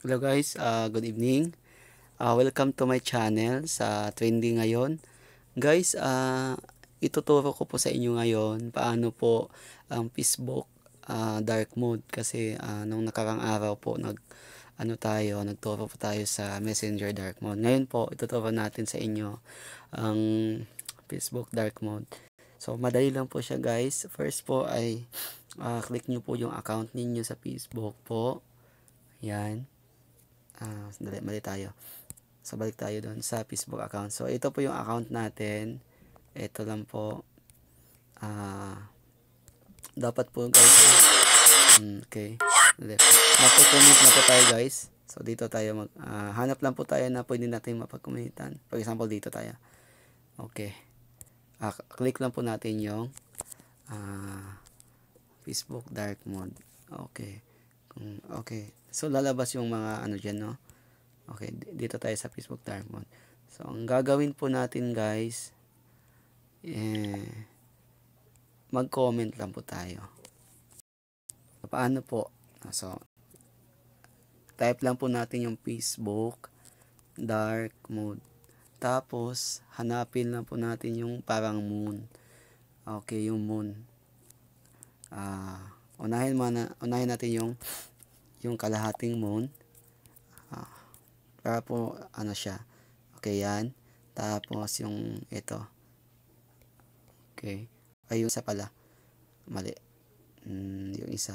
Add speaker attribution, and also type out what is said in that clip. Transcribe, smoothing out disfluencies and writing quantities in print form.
Speaker 1: Hello guys, good evening. Welcome to my channel sa trending ngayon. Guys, ituturo ko po sa inyo ngayon paano po ang Facebook dark mode kasi nung nakarang araw po nagturo po tayo sa Messenger dark mode. Ngayon po ituturo natin sa inyo ang Facebook dark mode. So madali lang po siya guys. First po ay click nyo po yung account ninyo sa Facebook po. Yan. Sandali, mali tayo. So, balik tayo doon sa Facebook account. So, ito po yung account natin. Ito lang po. Dapat po guys. Okay. Magpo-comment na po tayo guys. So, dito tayo hanap lang po tayo na pwede natin mapag-commentan. For example, dito tayo. Okay. Click lang po natin yung Facebook dark mode. Okay. Okay. So, lalabas yung mga dyan, no? Okay, dito tayo sa Facebook dark mode. So, ang gagawin po natin, guys, mag-comment lang po tayo. Paano po? So, type lang po natin yung Facebook dark mode. Tapos, hanapin lang po natin yung parang moon. Okay, yung moon. Unahin natin yung kalahating moon. Para po siya. Okay, yan. Tapos yung ito. Okay. Ay, yung isa pala. Mali. Yung isa.